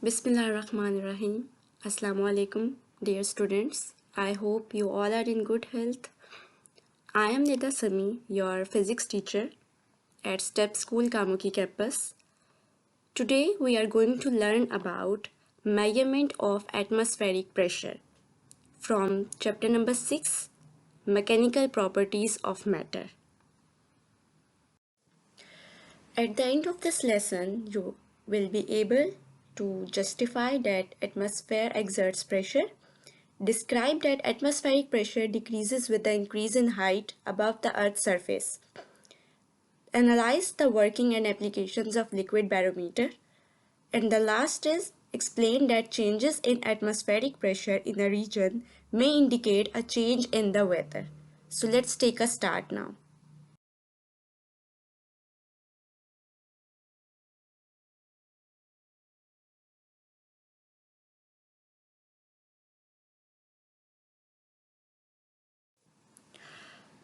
Bismillahirrahmanirrahim. Assalamu alaikum, dear students. I hope you all are in good health. I am Nida Sami, your physics teacher at STEP School Kamuki campus. Today we are going to learn about measurement of atmospheric pressure from chapter number 6, Mechanical Properties of Matter. At the end of this lesson, you will be able to justify that atmosphere exerts pressure, describe that atmospheric pressure decreases with the increase in height above the Earth's surface, analyze the working and applications of liquid barometer, and the last is explain that changes in atmospheric pressure in a region may indicate a change in the weather. So let's take a start now.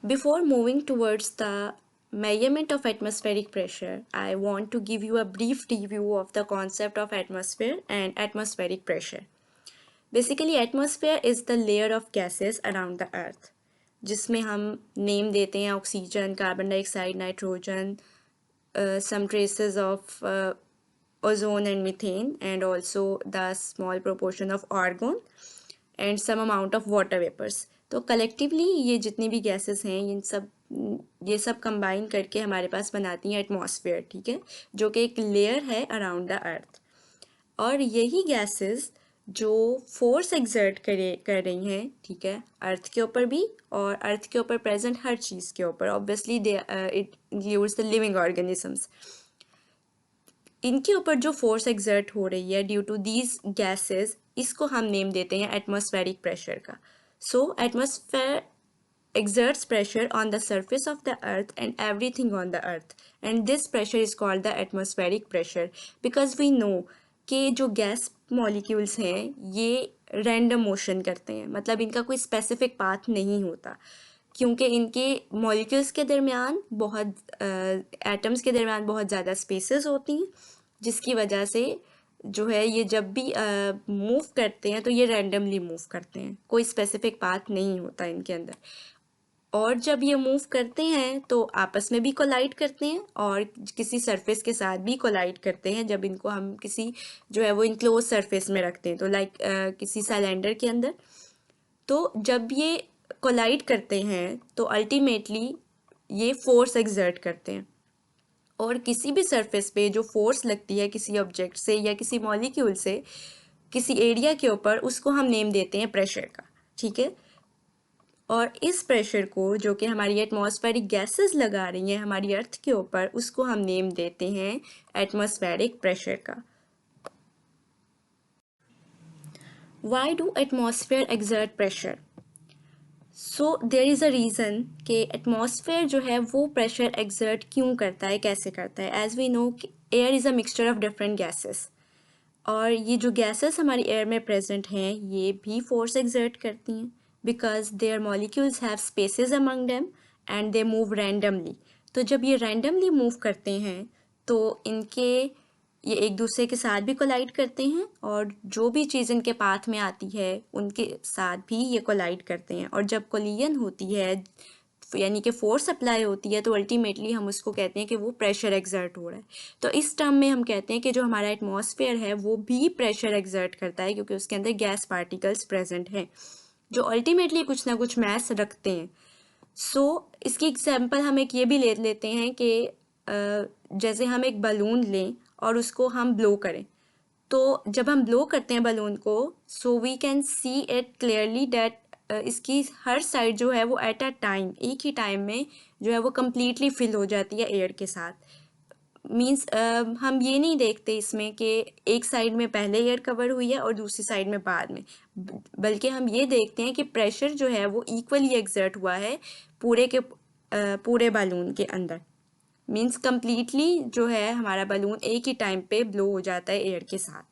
Before moving towards the measurement of atmospheric pressure, I want to give you a brief review of the concept of atmosphere and atmospheric pressure. Basically, atmosphere is the layer of gases around the earth, जिसमें हम name देते हैं oxygen, carbon dioxide, nitrogen, some traces of ozone and methane, and also the small proportion of argon and some amount of water vapors. तो collectively ये जितनी भी gases हैं ये सब कंबाइन करके हमारे पास बनाती हैं एटमॉस्फेयर, ठीक है, जो कि एक लेयर है अराउंड द अर्थ. और यही गैसेस जो फोर्स एक्सर्ट कर रही हैं, ठीक है, अर्थ के ऊपर भी और अर्थ के ऊपर प्रेजेंट हर चीज़ के ऊपर, obviously it includes the living organisms. इनके ऊपर जो फोर्स एक्सर्ट हो रही है ड्यू टू दीज गैसेस, इसको हम नेम देते हैं एटमॉस्फेरिक प्रेशर का. सो atmosphere exerts pressure on the surface of the earth and everything on the earth, and this pressure is called the atmospheric pressure because we know कि जो gas molecules हैं ये random motion करते हैं, मतलब इनका कोई स्पेसिफिक पाथ नहीं होता, क्योंकि इनके मॉलिक्यूल्स के दरमियान बहुत एटम्स के दरमियान बहुत ज़्यादा स्पेसेस होती हैं, जिसकी वजह से जो है ये जब भी मूव करते हैं तो ये रैंडमली मूव करते हैं, कोई स्पेसिफिक पाथ नहीं होता इनके अंदर. और जब ये मूव करते हैं तो आपस में भी कोलाइड करते हैं और किसी सरफेस के साथ भी कोलाइड करते हैं, जब इनको हम किसी जो है वो इनक्लोज सरफेस में रखते हैं, तो लाइक किसी सिलेंडर के अंदर. तो जब ये कोलाइड करते हैं तो अल्टीमेटली ये फोर्स एक्सर्ट करते हैं, और किसी भी सरफेस पे जो फोर्स लगती है किसी ऑब्जेक्ट से या किसी मॉलिक्यूल से किसी एरिया के ऊपर, उसको हम नेम देते हैं प्रेशर का, ठीक है. और इस प्रेशर को जो कि हमारी एटमॉस्फेरिक गैसेस लगा रही हैं हमारी अर्थ के ऊपर, उसको हम नेम देते हैं एटमॉस्फेरिक प्रेशर का. Why do atmosphere exert pressure? So there is a reason कि एटमॉस्फेयर जो है वो प्रेशर एक्सर्ट क्यों करता है, कैसे करता है. As we know air is a mixture of different gases, और ये जो गैसेस हमारी एयर में प्रेजेंट हैं ये भी फोर्स एक्सर्ट करती हैं because their molecules have spaces among them and they move randomly. तो जब ये randomly move करते हैं तो इनके ये एक दूसरे के साथ भी कोलाइड करते हैं, और जो भी चीज़ इनके पाथ में आती है उनके साथ भी ये कोलाइड करते हैं, और जब कोलिजन होती है यानी कि फोर्स अप्लाई होती है तो अल्टीमेटली हम उसको कहते हैं कि वो प्रेशर एक्सर्ट हो रहा है. तो इस टर्म में हम कहते हैं कि जो हमारा एटमॉस्फेयर है वो भी प्रेशर एक्सर्ट करता है, क्योंकि उसके अंदर गैस पार्टिकल्स प्रेजेंट हैं जो अल्टीमेटली कुछ ना कुछ मास रखते हैं. सो इसकी एग्जांपल हम एक ये भी ले लेते हैं कि जैसे हम एक बलून लें और उसको हम ब्लो करें, तो जब हम ब्लो करते हैं बलून को, so we can see it clearly that इसकी हर साइड जो है वो एट अ टाइम, एक ही टाइम में जो है वो कम्प्लीटली फिल हो जाती है एयर के साथ. मीन्स हम ये नहीं देखते इसमें कि एक साइड में पहले एयर कवर हुई है और दूसरी साइड में बाद में, बल्कि हम ये देखते हैं कि प्रेशर जो है वो इक्वली एक्सर्ट हुआ है पूरे बालून के अंदर. मीन्स कम्प्लीटली जो है हमारा बलून एक ही टाइम पे ब्लो हो जाता है एयर के साथ.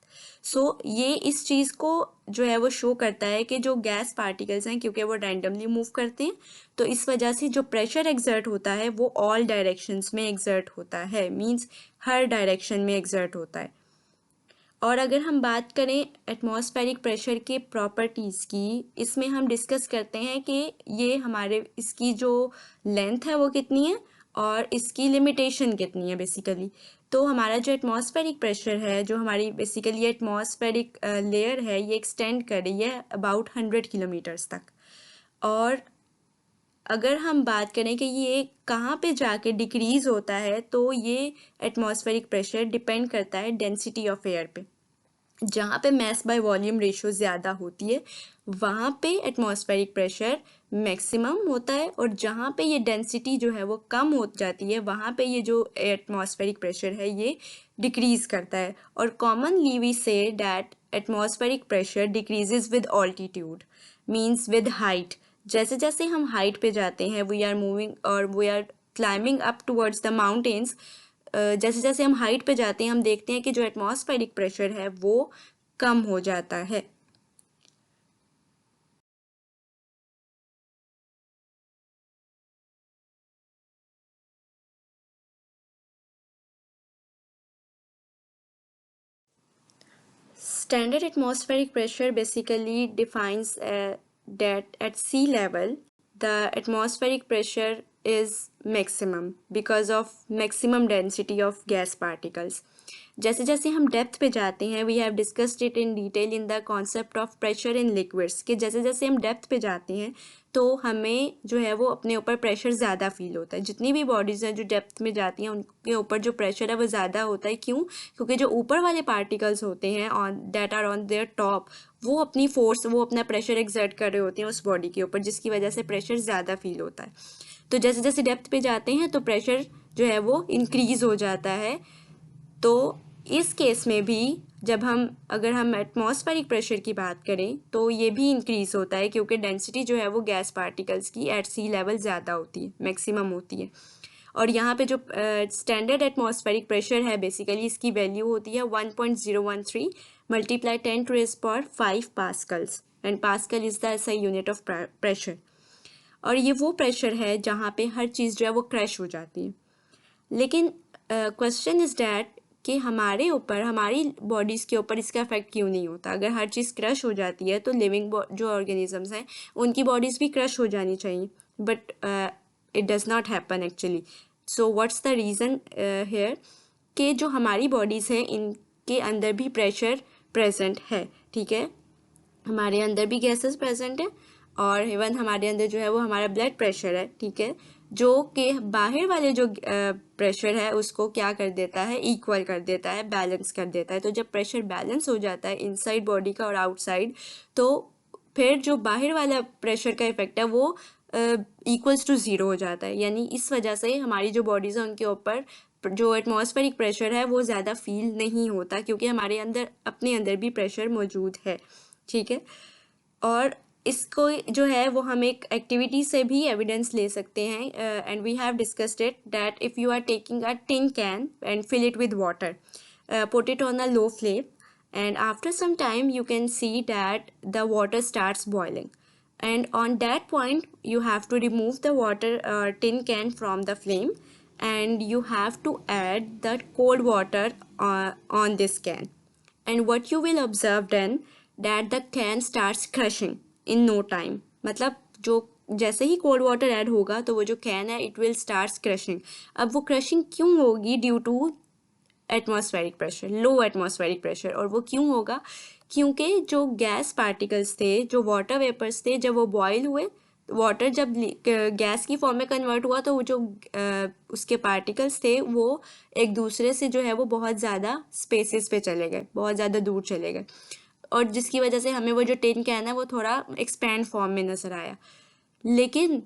सो ये इस चीज़ को जो है वो शो करता है कि जो गैस पार्टिकल्स हैं, क्योंकि वो रैंडमली मूव करते हैं, तो इस वजह से जो प्रेशर एक्सर्ट होता है वो ऑल डायरेक्शंस में एक्सर्ट होता है, मींस हर डायरेक्शन में एक्सर्ट होता है. और अगर हम बात करें एटमॉस्फेरिक प्रेशर के प्रॉपर्टीज़ की, इसमें हम डिस्कस करते हैं कि ये हमारे इसकी जो लेंथ है वो कितनी है और इसकी लिमिटेशन कितनी है बेसिकली। तो हमारा जो एटमॉस्फेरिक प्रेशर है, जो हमारी बेसिकली एटमॉस्फेरिक लेयर है, ये एक्सटेंड कर रही है अबाउट 100 किलोमीटर्स तक। और अगर हम बात करें कि ये कहाँ पे जाके डिक्रीज़ होता है, तो ये एटमॉस्फेरिक प्रेशर डिपेंड करता है डेंसिटी ऑफ एयर पे। जहाँ पे मैस बाय वॉल्यूम रेशियो ज़्यादा होती है वहाँ पे एटमॉस्फेरिक प्रेशर मैक्सिमम होता है, और जहाँ पे ये डेंसिटी जो है वो कम हो जाती है वहाँ पे ये जो एटमॉस्फेरिक प्रेशर है ये डिक्रीज़ करता है। और commonly we say that atmospheric pressure decreases with altitude, means with height. जैसे जैसे हम हाइट पे जाते हैं, वी आर मूविंग और we are climbing up towards the mountains, जैसे जैसे हम हाइट पे जाते हैं हम देखते हैं कि जो एटमॉस्फेरिक प्रेशर है वो कम हो जाता है। Standard atmospheric pressure basically defines that at sea level, the atmospheric pressure is maximum because of maximum density of gas particles. जैसे जैसे हम डेप्थ पे जाते हैं, we have discussed it in detail in the concept of pressure in liquids, कि जैसे जैसे हम डेप्थ पे जाते हैं तो हमें जो है वो अपने ऊपर प्रेशर ज़्यादा फील होता है। जितनी भी बॉडीज़ हैं जो डेप्थ में जाती हैं उनके ऊपर जो प्रेशर है वो ज़्यादा होता है। क्यों? क्योंकि जो ऊपर वाले पार्टिकल्स होते हैं on that are on their top, वो अपनी फोर्स, वो अपना प्रेशर एक्सर्ट कर रहे होते हैं उस बॉडी के ऊपर, जिसकी वजह से प्रेशर ज़्यादा फील होता है। तो जैसे जैसे डेप्थ पे जाते हैं तो प्रेशर जो है वो इंक्रीज़ हो जाता है। तो इस केस में भी जब हम अगर हम एटमॉस्फेरिक प्रेशर की बात करें तो ये भी इंक्रीज़ होता है, क्योंकि डेंसिटी जो है वो गैस पार्टिकल्स की एट सी लेवल ज़्यादा होती है, मैक्सिमम होती है। और यहाँ पे जो स्टैंडर्ड एटमॉस्फेरिक प्रेशर है बेसिकली इसकी वैल्यू होती है 1.013 multiply 10⁵ pascals, and pascal is the SI unit of pressure. और ये वो प्रेशर है जहाँ पे हर चीज़ जो है वो क्रश हो जाती है। लेकिन क्वेश्चन इज़ डैट कि हमारे ऊपर, हमारी बॉडीज़ के ऊपर इसका इफेक्ट क्यों नहीं होता? अगर हर चीज़ क्रश हो जाती है तो लिविंग जो ऑर्गेनिजम्स हैं उनकी बॉडीज़ भी क्रश हो जानी चाहिए, but it does not happen actually. So what's the reason here कि जो हमारी बॉडीज़ हैं इनके अंदर भी प्रेशर प्रेजेंट है, ठीक है। हमारे अंदर भी गैसेस प्रेजेंट है और इवन हमारे अंदर जो है वो हमारा ब्लड प्रेशर है, ठीक है, जो कि बाहर वाले जो प्रेशर है उसको क्या कर देता है, इक्वल कर देता है, बैलेंस कर देता है। तो जब प्रेशर बैलेंस हो जाता है इनसाइड बॉडी का और आउटसाइड, तो फिर जो बाहर वाला प्रेशर का इफेक्ट है वो इक्वल्स टू ज़ीरो हो जाता है। यानी इस वजह से हमारी जो बॉडीज़ हैं उनके ऊपर जो एटमॉस्फेरिक प्रेशर है वो ज़्यादा फील नहीं होता, क्योंकि हमारे अंदर अपने अंदर भी प्रेशर मौजूद है, ठीक है। और इसको जो है वो हम एक एक्टिविटी से भी एविडेंस ले सकते हैं, and we have discussed it that if you are taking a tin can and fill it with water, put it on a low flame, and after some time you can see that the water starts boiling, and on that point you have to remove the water tin can from the flame, and you have to add the cold water on this can, and what you will observe then that the can starts crushing in no time। मतलब जो जैसे ही cold water add होगा तो वो जो can है it will start crushing. अब वो क्रशिंग क्यों होगी? Due to atmospheric pressure, low atmospheric pressure. और वो क्यों होगा? क्योंकि जो गैस पार्टिकल्स थे, जो वाटर वेपर्स थे, जब वो बॉयल हुए, वाटर जब गैस की फॉर्म में कन्वर्ट हुआ तो वो जो उसके पार्टिकल्स थे वो एक दूसरे से जो है वो बहुत ज़्यादा स्पेसेस पे चले गए, बहुत ज़्यादा दूर चले गए, और जिसकी वजह से हमें वो जो टिन कैन है वो थोड़ा एक्सपैंड फॉर्म में नज़र आया। लेकिन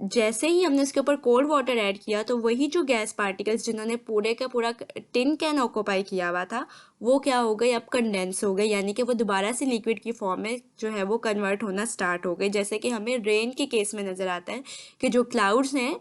जैसे ही हमने उसके ऊपर कोल्ड वाटर ऐड किया तो वही जो गैस पार्टिकल्स जिन्होंने पूरे का पूरा टिन कैन ऑक्यूपाई किया हुआ था वो क्या हो गए, अब कंडेंस हो गए, यानी कि वो दोबारा से लिक्विड की फॉर्म में जो है वो कन्वर्ट होना स्टार्ट हो गए। जैसे कि हमें रेन के केस में नज़र आता है कि जो क्लाउड्स हैं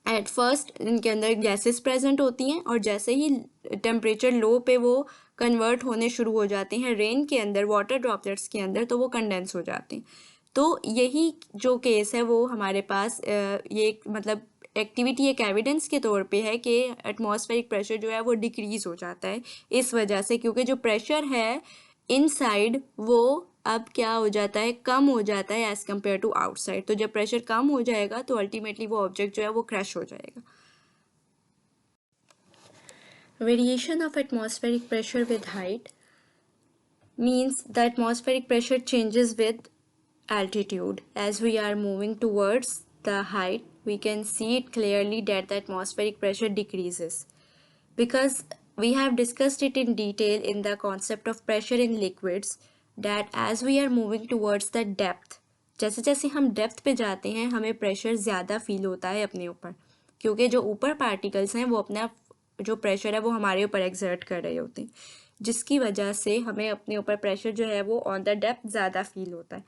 एट फर्स्ट इनके अंदर गैसेस प्रेजेंट होती हैं, और जैसे ही टेम्परेचर लो पे वो कन्वर्ट होने शुरू हो जाते हैं रेन के अंदर, वाटर ड्रॉपलेट्स के अंदर, तो वो कंडेंस हो जाते हैं। तो यही जो केस है वो हमारे पास ये मतलब एक्टिविटी एक एविडेंस के तौर पे है कि एटमॉस्फेरिक प्रेशर जो है वो डिक्रीज़ हो जाता है इस वजह से, क्योंकि जो प्रेशर है इनसाइड वो अब क्या हो जाता है, कम हो जाता है एज़ कम्पेयर टू आउटसाइड। तो जब प्रेशर कम हो जाएगा तो अल्टीमेटली वो ऑब्जेक्ट जो है वो क्रैश हो जाएगा। Variation of atmospheric pressure with height means the atmospheric pressure changes with altitude. As we are moving towards the height, we can see it clearly that the atmospheric pressure decreases, because we have discussed it in detail in the concept of pressure in liquids, that as we are moving towards the depth, जैसे जैसे हम depth पे जाते हैं हमें pressure ज़्यादा feel होता है अपने ऊपर, क्योंकि जो ऊपर पार्टिकल्स हैं वो अपना जो प्रेशर है वो हमारे ऊपर एक्सर्ट कर रहे होते हैं, जिसकी वजह से हमें अपने ऊपर प्रेशर जो है वो ऑन द डेप्थ ज़्यादा फील होता है।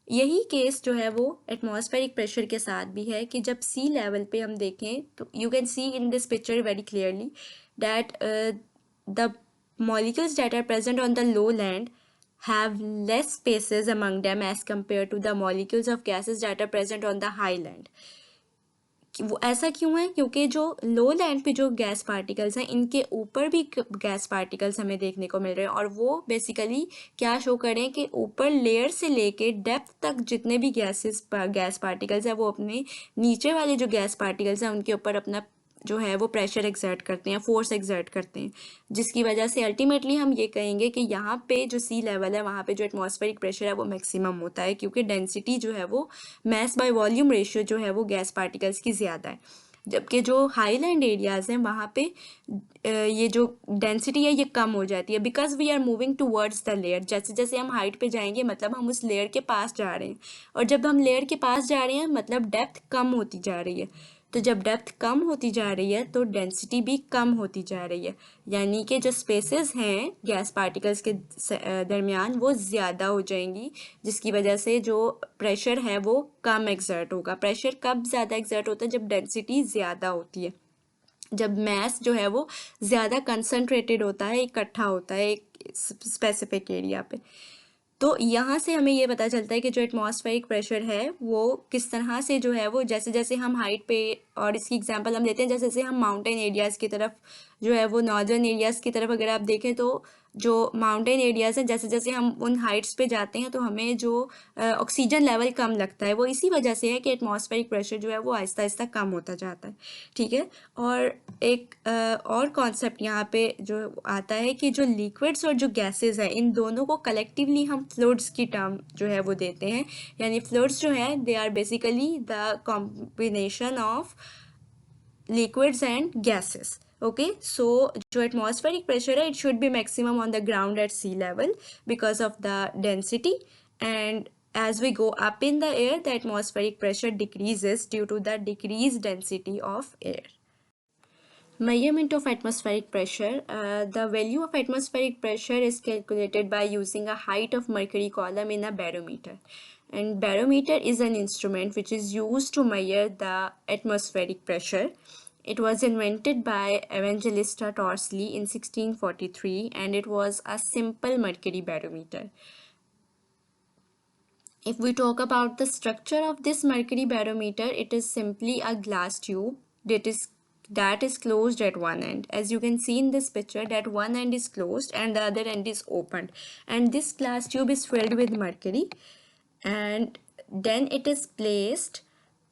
यही केस जो है वो एटमॉस्फेरिक प्रेशर के साथ भी है कि जब सी लेवल पे हम देखें तो you can see in this picture very clearly that the molecules that are present on the low land have less spaces among them as compared to the molecules of gases that are present on the high land. वो ऐसा क्यों है, क्योंकि जो लो land पे जो gas particles हैं इनके ऊपर भी गैस पार्टिकल्स हमें देखने को मिल रहे हैं, और वो बेसिकली क्या शो करें कि ऊपर लेयर से लेके डेप्थ तक जितने भी गैस पार्टिकल्स हैं वो अपने नीचे वाले जो गैस पार्टिकल्स हैं उनके ऊपर अपना जो है वो प्रेशर एक्सर्ट करते हैं, फोर्स एक्सर्ट करते हैं, जिसकी वजह से अल्टीमेटली हम ये कहेंगे कि यहाँ पे जो सी लेवल है वहाँ पे जो एटमॉस्फेरिक प्रेशर है वो मैक्सिमम होता है, क्योंकि डेंसिटी जो है वो मैस बाय वॉल्यूम रेशियो जो है वो गैस पार्टिकल्स की ज़्यादा है। जबकि जो हाईलैंड एरियाज़ हैं वहाँ पे ये जो डेंसिटी है ये कम हो जाती है, because we are moving towards the layer. जैसे जैसे हम हाइट पे जाएंगे मतलब हम उस लेयर के पास जा रहे हैं, और जब हम लेयर के पास जा रहे हैं मतलब डेप्थ कम होती जा रही है। तो जब डेप्थ कम होती जा रही है तो डेंसिटी भी कम होती जा रही है, यानी कि जो स्पेसेस हैं गैस पार्टिकल्स के दरमियान वो ज़्यादा हो जाएंगी, जिसकी वजह से जो प्रेशर है वो कम एक्सर्ट होगा। प्रेशर कब ज़्यादा एक्सर्ट होता है, जब डेंसिटी ज़्यादा होती है, जब मैस जो है वो ज़्यादा कंसनट्रेटेड होता है, इकट्ठा होता है एक स्पेसिफिक एरिया पे। तो यहाँ से हमें ये पता चलता है कि जो एटमॉस्फेरिक प्रेशर है वो किस तरह से जो है वो जैसे जैसे हम हाइट पे, और इसकी एग्जांपल हम लेते हैं जैसे जैसे हम माउंटेन एरियाज़ की तरफ जो है वो नॉर्दर्न एरियाज़ की तरफ अगर आप देखें तो जो माउंटेन एरियाज़ हैं जैसे जैसे हम उन हाइट्स पे जाते हैं तो हमें जो ऑक्सीजन लेवल कम लगता है, वो इसी वजह से है कि एटमॉस्फेरिक प्रेशर जो है वो आहिस्ता आहिस्ता कम होता जाता है। ठीक है, और एक और कॉन्सेप्ट यहाँ पे जो आता है कि जो लिक्विड्स और जो गैसेस हैं इन दोनों को कलेक्टिवली हम फ्लूइड्स की टर्म जो है वो देते हैं, यानी फ्लूइड्स जो है they are basically the combination of liquids and gases. Okay, so जो atmospheric pressure है it should be maximum on the ground at sea level because of the density, and as we go up in the air the atmospheric pressure decreases due to the decreased density of air. Measurement of atmospheric pressure. The value of atmospheric pressure is calculated by using a height of mercury column in a barometer, and barometer is an instrument which is used to measure the atmospheric pressure. It was invented by Evangelista Torsley in 1643 and it was a simple mercury barometer. If we talk about the structure of this mercury barometer, it is simply a glass tube that is closed at one end. As you can see in this picture that one end is closed and the other end is opened, and this glass tube is filled with mercury, and then it is placed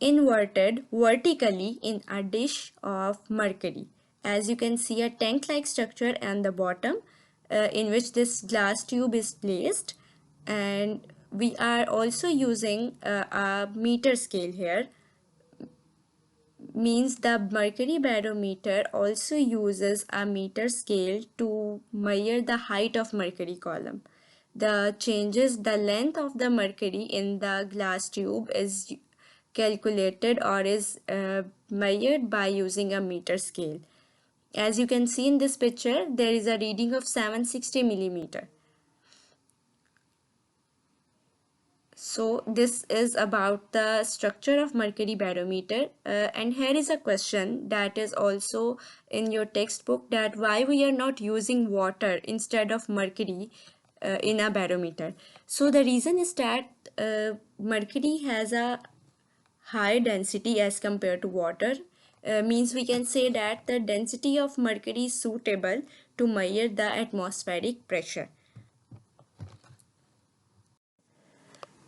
inverted vertically in a dish of mercury. As you can see a tank-like structure on the bottom in which this glass tube is placed, and we are also using a meter scale here. Means the mercury barometer also uses a meter scale to measure the height of mercury column. The length of the mercury in the glass tube is calculated or is measured by using a meter scale. As you can see in this picture, there is a reading of 760 millimeter. So this is about the structure of mercury barometer, and here is a question that is also in your textbook, that why we are not using water instead of mercury in a barometer. So the reason is that mercury has a high density as compared to water, means we can say that the density of mercury is suitable to measure the atmospheric pressure.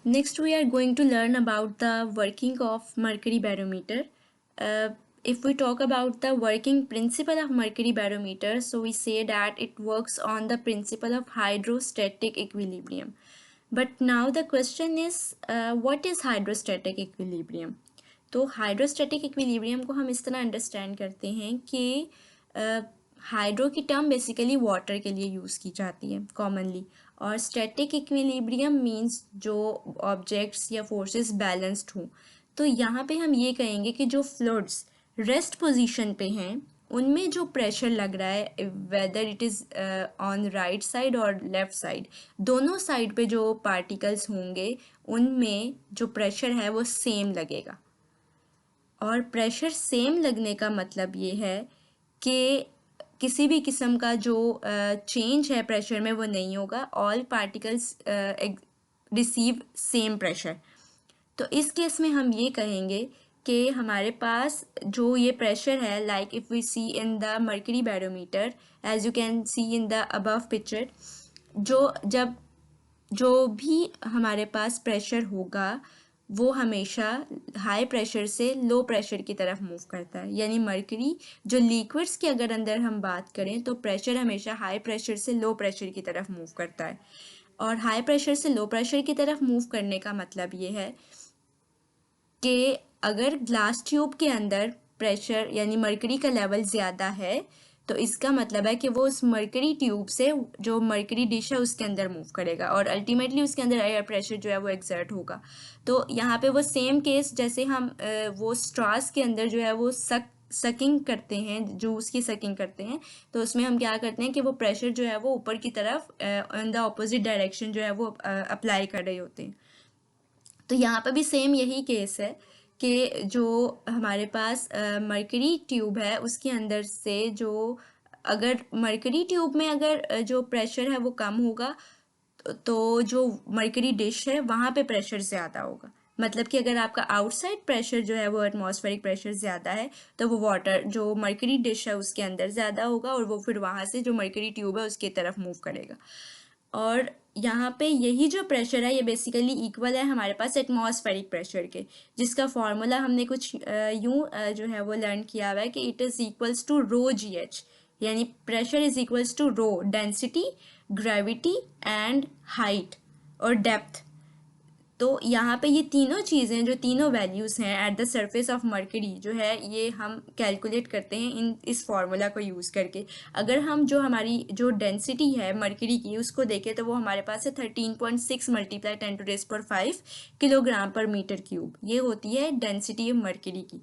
Next, we are going to learn about the working of mercury barometer. If we talk about the working principle of mercury barometer, so we say that it works on the principle of hydrostatic equilibrium. But now the question is, what is hydrostatic equilibrium? तो hydrostatic equilibrium को हम इस तरह understand करते हैं कि hydro की term basically water के लिए यूज़ की जाती है कॉमनली, और स्टैटिक इक्विलिब्रियम मींस जो ऑब्जेक्ट्स या फोर्सेस बैलेंस्ड हों. तो यहाँ पे हम ये कहेंगे कि जो फ्लूइड्स रेस्ट पोजीशन पे हैं उनमें जो प्रेशर लग रहा है, whether it is on right side और लेफ़्ट साइड, दोनों साइड पे जो पार्टिकल्स होंगे उनमें जो प्रेशर है वो सेम लगेगा. और प्रेशर सेम लगने का मतलब ये है कि किसी भी किस्म का जो चेंज है प्रेशर में वो नहीं होगा. All particles receive same pressure. तो इस केस में हम ये कहेंगे कि हमारे पास जो ये प्रेशर है, like if we see in the mercury barometer, as you can see in the above picture, जो भी हमारे पास प्रेशर होगा वो हमेशा हाई प्रेशर से लो प्रेशर की तरफ मूव करता है. यानी मर्करी जो लिक्विड्स के अगर अंदर हम बात करें तो प्रेशर हमेशा हाई प्रेशर से लो प्रेशर की तरफ मूव करता है. और हाई प्रेशर से लो प्रेशर की तरफ मूव करने का मतलब ये है कि अगर ग्लास ट्यूब के अंदर प्रेशर यानी मर्करी का लेवल ज़्यादा है तो इसका मतलब है कि वो उस मर्करी ट्यूब से जो मर्करी डिश है उसके अंदर मूव करेगा और अल्टीमेटली उसके अंदर एयर प्रेशर जो है वो एक्सर्ट होगा. तो यहाँ पे वो सेम केस जैसे हम वो स्ट्रॉस के अंदर जो है वो सकिंग करते हैं, जूस की सकिंग करते हैं, तो उसमें हम क्या करते हैं कि वो प्रेशर जो है वो ऊपर की तरफ इन द ऑपोजिट डायरेक्शन जो है वो अप्लाई कर रहे होते हैं. तो यहाँ पर भी सेम यही केस है कि जो हमारे पास मर्करी ट्यूब है उसके अंदर से जो अगर मर्करी ट्यूब में अगर जो प्रेशर है वो कम होगा तो जो मर्करी डिश है वहाँ पे प्रेशर ज़्यादा होगा. मतलब कि अगर आपका आउटसाइड प्रेशर जो है वो एटमॉस्फेरिक प्रेशर ज़्यादा है तो वो वाटर जो मर्करी डिश है उसके अंदर ज़्यादा होगा और वो फिर वहाँ से जो मर्करी ट्यूब है उसकी तरफ मूव करेगा. और यहाँ पे यही जो प्रेशर है ये बेसिकली इक्वल है हमारे पास एटमॉस्फेरिक प्रेशर के, जिसका फॉर्मूला हमने कुछ यूँ जो है वो लर्न किया हुआ है कि it is equals to rho g h. यानी pressure is equals to rho density, gravity and height और डेप्थ. तो यहाँ पे ये तीनों चीज़ें जो तीनों वैल्यूज़ हैं at the surface of mercury जो है ये हम कैलकुलेट करते हैं इस फार्मूला को यूज़ करके. अगर हम जो हमारी जो डेंसिटी है मर्करी की उसको देखें तो वो हमारे पास है 13.6 मल्टीप्लाई 10⁵ किलोग्राम पर मीटर क्यूब. ये होती है डेंसिटी मर्करी की.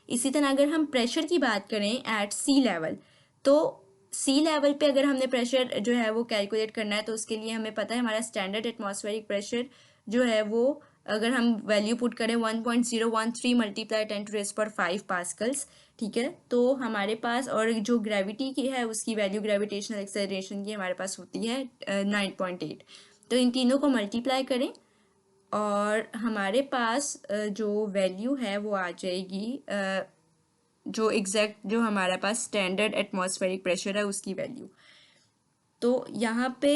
इसी तरह अगर हम प्रेशर की बात करें एट सी लेवल, तो सी लेवल पे अगर हमने प्रेशर जो है वो कैलकुलेट करना है तो उसके लिए हमें पता है हमारा स्टैंडर्ड एटमॉस्फेरिक प्रेशर जो है वो अगर हम वैल्यू पुट करें 1.013 मल्टीप्लाई 10⁵ पास्कल्स, ठीक है. तो हमारे पास और जो ग्रेविटी की है उसकी वैल्यू ग्रेविटेशनल एक्सेलरेशन की हमारे पास होती है 9.8. तो इन तीनों को मल्टीप्लाई करें और हमारे पास जो वैल्यू है वो आ जाएगी जो एग्जैक्ट जो हमारे पास स्टैंडर्ड एटमॉस्फेरिक प्रेशर है उसकी वैल्यू. तो यहाँ पे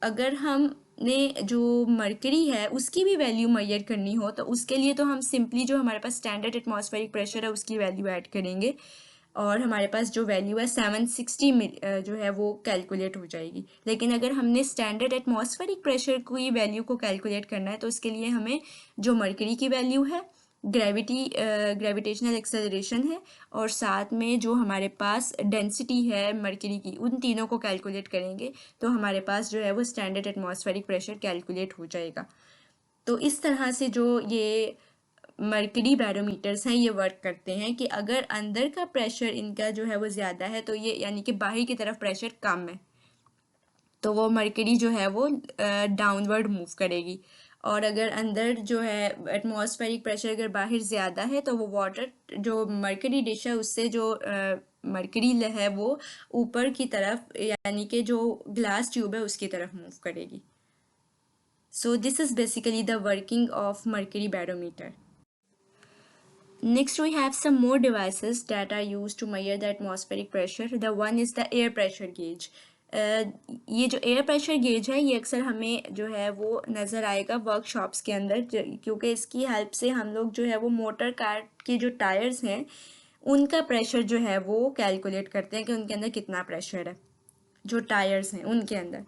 अगर हमने जो मर्करी है उसकी भी वैल्यू मेजर करनी हो तो उसके लिए तो हम सिंपली जो हमारे पास स्टैंडर्ड एटमॉस्फेरिक प्रेशर है उसकी वैल्यू ऐड करेंगे और हमारे पास जो वैल्यू है 760 जो है वो कैलकुलेट हो जाएगी. लेकिन अगर हमने स्टैंडर्ड एटमॉस्फेरिक प्रेशर की वैल्यू को कैलकुलेट करना है तो उसके लिए हमें जो मर्करी की वैल्यू है, ग्रेविटेशनल एक्सेलरेशन है और साथ में जो हमारे पास डेंसिटी है मर्करी की, उन तीनों को कैलकुलेट करेंगे तो हमारे पास जो है वो स्टैंडर्ड एटमॉस्फेरिक प्रेशर कैलकुलेट हो जाएगा. तो इस तरह से जो ये मर्करी बैरोमीटर्स हैं ये वर्क करते हैं कि अगर अंदर का प्रेशर इनका जो है वो ज़्यादा है तो ये यानी कि बाहर की तरफ प्रेशर कम है तो वो मर्करी जो है वो डाउनवर्ड मूव करेगी. और अगर अंदर जो है एटमॉस्फेरिक प्रेशर अगर बाहर ज़्यादा है तो वो वाटर जो मर्करी डिश है उससे जो मर्करी है वो ऊपर की तरफ यानी कि जो ग्लास ट्यूब है उसकी तरफ मूव करेगी. So this is basically the working of mercury barometer. Next, we have some more devices that are used to measure the atmospheric pressure. The one is the air pressure gauge. ये जो air pressure gauge है ये अक्सर हमें जो है वो नज़र आएगा वर्कशॉप्स के अंदर, क्योंकि इसकी हेल्प से हम लोग जो है वो मोटर कार के जो टायर्स हैं उनका प्रेशर जो है वो कैलकुलेट करते हैं कि उनके अंदर कितना प्रेशर है, जो टायर्स हैं उनके अंदर।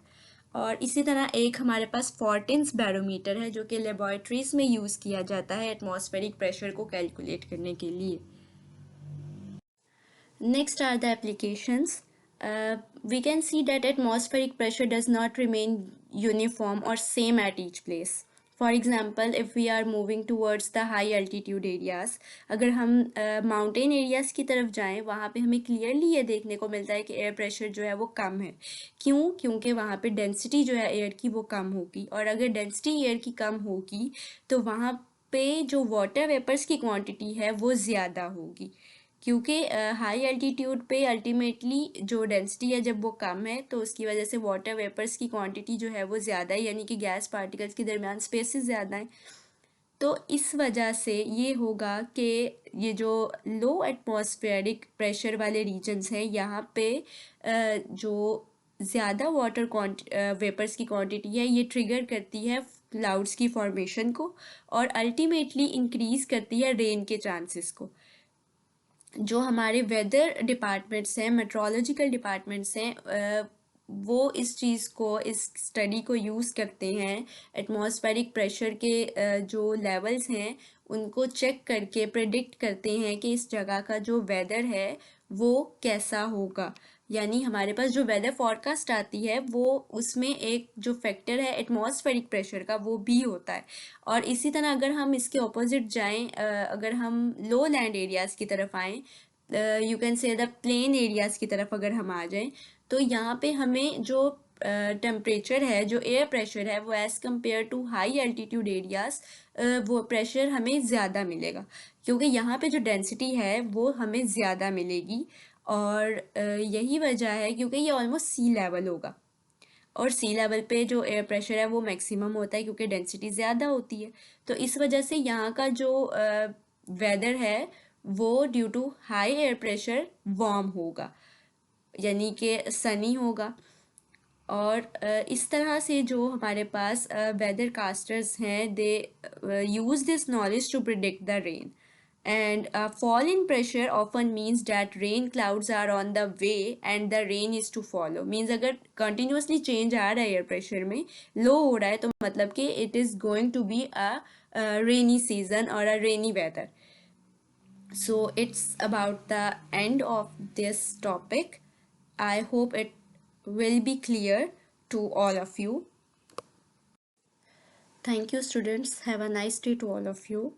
और इसी तरह एक हमारे पास फॉर्टिन्स बैरोमीटर है जो कि लेबॉरेटरीज में यूज़ किया जाता है एटमॉस्फेरिक प्रेशर को कैलकुलेट करने के लिए। Next are the applications. We can see that atmospheric pressure does not remain uniform or same at each place. For example, if we are moving towards the high altitude areas, अगर हम mountain areas की तरफ जाएं वहाँ पे हमें clearly ये देखने को मिलता है कि एयर प्रेशर जो है वो कम है। क्यों? क्योंकि वहाँ पे डेंसिटी जो है एयर की वो कम होगी, और अगर डेंसिटी एयर की कम होगी तो वहाँ पे जो वाटर वेपर्स की क्वांटिटी है वो ज़्यादा होगी, क्योंकि हाई एल्टीट्यूड पे अल्टीमेटली जो डेंसिटी है जब वो कम है तो उसकी वजह से वाटर वेपर्स की क्वांटिटी जो है वो ज़्यादा है, यानी कि गैस पार्टिकल्स के दरमियान स्पेसेस ज़्यादा हैं। तो इस वजह से ये होगा कि ये जो लो एटमॉस्फेरिक प्रेशर वाले रीजन्स हैं यहाँ पे जो ज़्यादा वाटर वेपर्स की क्वांटिटी है ये ट्रिगर करती है क्लाउड्स की फॉर्मेशन को और अल्टीमेटली इंक्रीज़ करती है रेन के चांसेस को। जो हमारे वेदर डिपार्टमेंट्स हैं, मेट्रोलॉजिकल डिपार्टमेंट्स हैं, वो इस चीज़ को, इस स्टडी को यूज़ करते हैं एटमॉस्फेरिक प्रेशर के जो लेवल्स हैं उनको चेक करके प्रेडिक्ट करते हैं कि इस जगह का जो वेदर है वो कैसा होगा। यानी हमारे पास जो वेदर फॉरकास्ट आती है वो उसमें एक जो फैक्टर है एटमॉस्फेरिक प्रेशर का वो भी होता है। और इसी तरह अगर हम इसके ऑपोजिट जाएं, अगर हम लो लैंड एरियाज़ की तरफ आएँ, you can say the plain areas की तरफ अगर हम आ जाएं तो यहाँ पे हमें जो टेम्परेचर है, जो एयर प्रेशर है वो as compare to high altitude areas वो प्रेशर हमें ज़्यादा मिलेगा, क्योंकि यहाँ पे जो डेंसिटी है वो हमें ज़्यादा मिलेगी। और यही वजह है क्योंकि ये ऑलमोस्ट सी लेवल होगा, और सी लेवल पे जो एयर प्रेशर है वो मैक्सिमम होता है क्योंकि डेंसिटी ज़्यादा होती है। तो इस वजह से यहाँ का जो वेदर है वो due to high air pressure warm होगा, यानी कि सनी होगा। और इस तरह से जो हमारे पास वेदर कास्टर्स हैं they use this knowledge to predict the rain. And a fall in pressure often means that rain clouds are on the way and the rain is to follow. Means अगर continuously change आ रहा है air pressure में, low हो रहा है तो मतलब कि it is going to be a rainy season or a rainy weather. So it's about the end of this topic. I hope it will be clear to all of you. Thank you, students. Have a nice day to all of you.